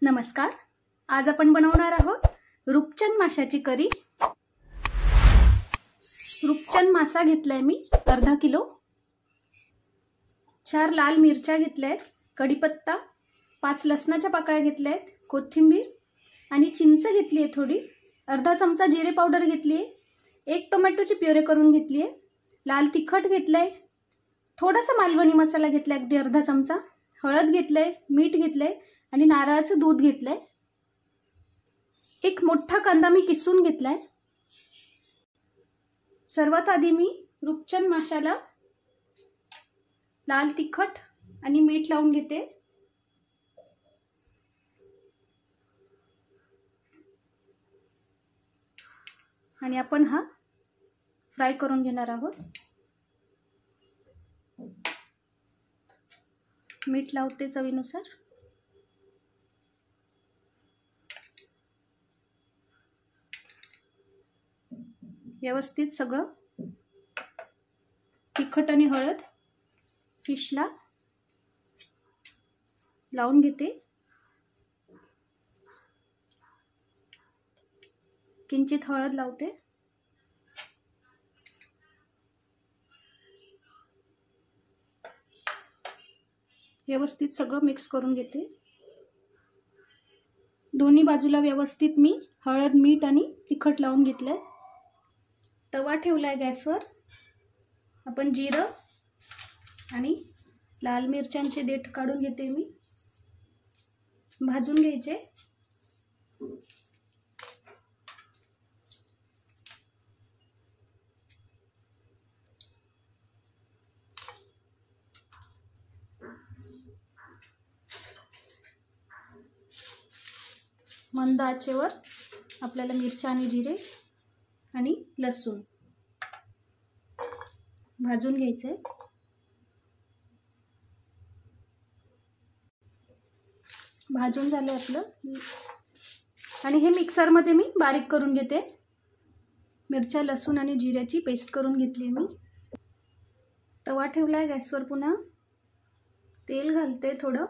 नमस्कार। आज आपण बनवणार आहोत रूपचंद माशाची करी। रूपचंद मासा घेतलाय मी अर्धा किलो। 4 लाल मिरच्या घेतल्यात, कढीपत्ता, 5 लसणाच्या पाकळ्या घेतल्यात, कोथिंबीर आणि चिंच घेतली आहे थोडी, अर्धा चमचा जिरे पावडर घेतली आहे, 1 टोमॅटोची प्युरे करून घेतली आहे, लाल तिखट घेतलंय, थोडासा मालवणी मसाला घेतलाय अगदी अर्धा चमचा, हळद घेतलंय, मीठ घेतलंय आणि नारळाचं दूध घेतलंय। एक मोठा कांदा मी किसून घेतलाय। सर्वात आधी मी रूपचंद माशाला लाल तिखट आणि मीठ लावून घेते। आणि आपण हा फ्राय करून घेणार आहोत। मीठ लावते चवीनुसार। व्यवस्थित सगळं तिखट आणि हळद फिशला लावून घेते। किंचित हळद लावते। व्यवस्थित सगळं मिक्स करून घेते। दोन्ही बाजूला व्यवस्थित मी हळद, मीठ आणि तिखट लावून घेतलंय। तवा ठेवलाय गॅसवर। आपण जिरं आणि लाल मिरच्यांचे देठ काढून घेते मी, भाजून घ्यायचे। मंद आचेवर आपल्याला मिरच्या आणि जिरे आणि लसूण भाजून घ्यायचे। भाजून झाले आपलं आणि हे मिक्सर मध्ये मी बारीक करून घेते। मिरच्या, लसूण आणि जिऱ्याची पेस्ट करून घेतली मी। तवा ठेवलाय गॅसवर, पुन्हा तेल घालते थोडं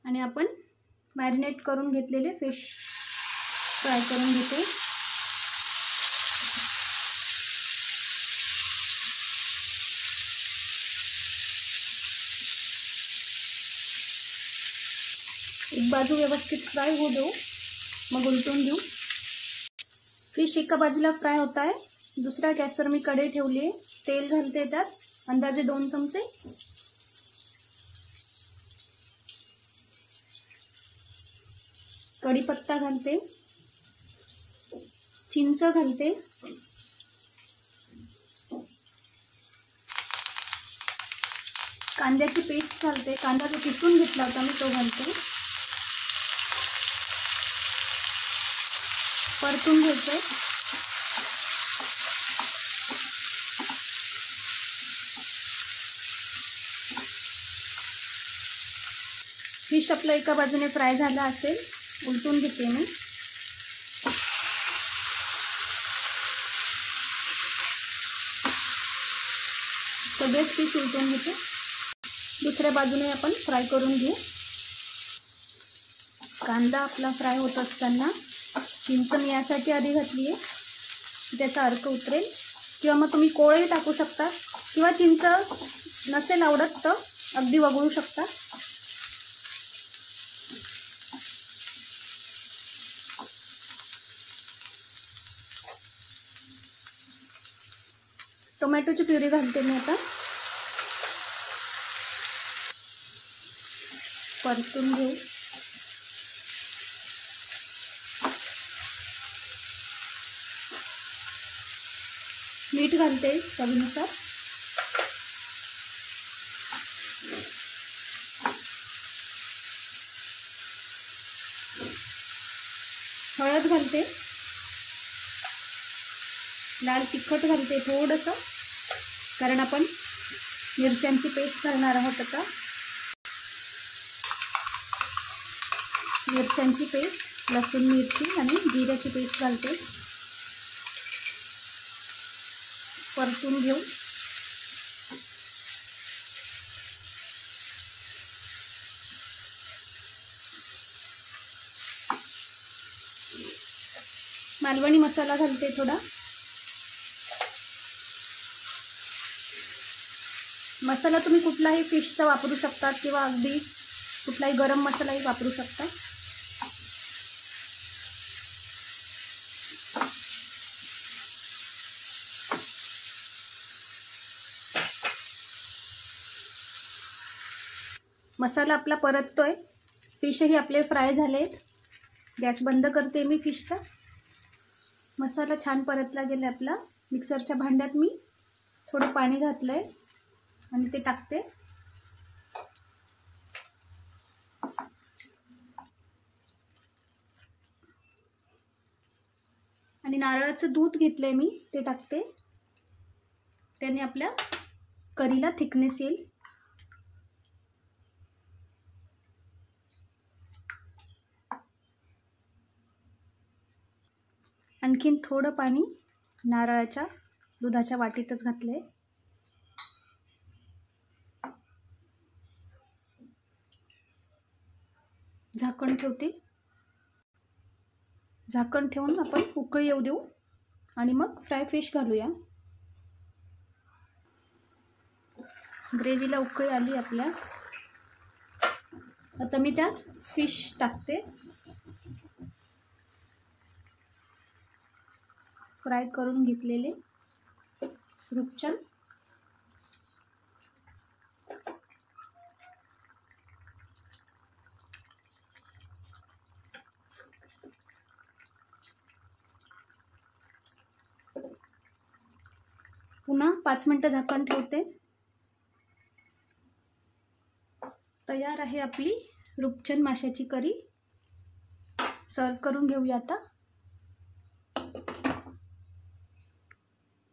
आणि आपण मॅरिनेट करून घेतलेले फिश फ्राय करून घेते। एक बाजू व्यवस्थित फ्राय होऊ देऊ, मग उलटून देऊ। फिश एका बाजूला फ्राय होत आहे, दुसऱ्या गॅसवर मी कढई ठेवली आहे। तेल घालते, त्यात अंदाजे 2 चमचे। कढीपत्ता घालते, चिंच घालते, कांद्याची पेस्ट घालते, कांदा जो किसून घेतला होता मी तो घालते। परतून घ्यायचे। फिश आपलं एका बाजूने फ्राय झालं असेल, उलटून घेते मी। सगळेच फिश उलटून घेते। दुसऱ्या बाजूने आपण फ्राय करून घेऊ। कांदा आपला फ्राय होत असताना चिंच मी यासाठी आधी घातली आहे, त्याचा अर्क उतरेल, किंवा मग तुम्ही कोळही टाकू शकता, किंवा चिंच नसेल आवडत तर अगदी वगळू शकता। टोमॅटोची प्युरी घालते मी आता। परतून घेऊ। मीठ घालते चवीनुसार। हळद घालते, लाल तिखट घालते थोडंसं, कारण आपण मिरच्यांची पेस्ट घालणार आहोत आता। मिरच्यांची पेस्ट, लसूण, मिरची आणि जिऱ्याची पेस्ट घालते। परतून घेऊ। मालवणी मसाला घालते थोडा. मसाला तुम्ही कुठलाही फिशचा वापरू शकता किंवा अगदी कुठलाही गरम मसालाही वापरू शकता. मसाला आपला परततोय. फिशही आपले फ्राय झालेत. गॅस बंद करते मी फिशचा. मसाला छान परतला गेला आपला. मिक्सरच्या भांड्यात मी थोडं पाणी घातलंय आणि ते टाकते. आणि नारळाचं दूध घेतलंय मी, ते टाकते. त्याने आपल्या करीला थिकनेस येईल. आणखीन थोडं पाणी नारळाच्या दुधाच्या वाटीतच घातलंय. झाकण ठेवते. झाकण ठेवून आपण उकळी येऊ देऊ आणि मग फ्राय फिश घालूया. ग्रेव्हीला उकळी आली आपल्या. आता मी त्यात फिश टाकते. फ्राय करून घेतलेले रुपचन. पुन्हा 5 मिनिटं झाकण ठेवते. तयार आहे आपली रुपचन माशाची करी. सर्व करून घेऊया आता.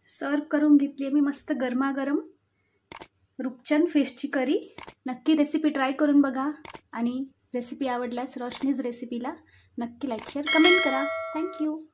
सर्व करून घेतली आहे मी मस्त गरमागरम रुपचन फिशची करी. नक्की रेसिपी ट्राय करून बघा आणि रेसिपी आवडल्यास रोशनीज रेसिपीला नक्की लाईक शेअर कमेंट करा. थँक्यू.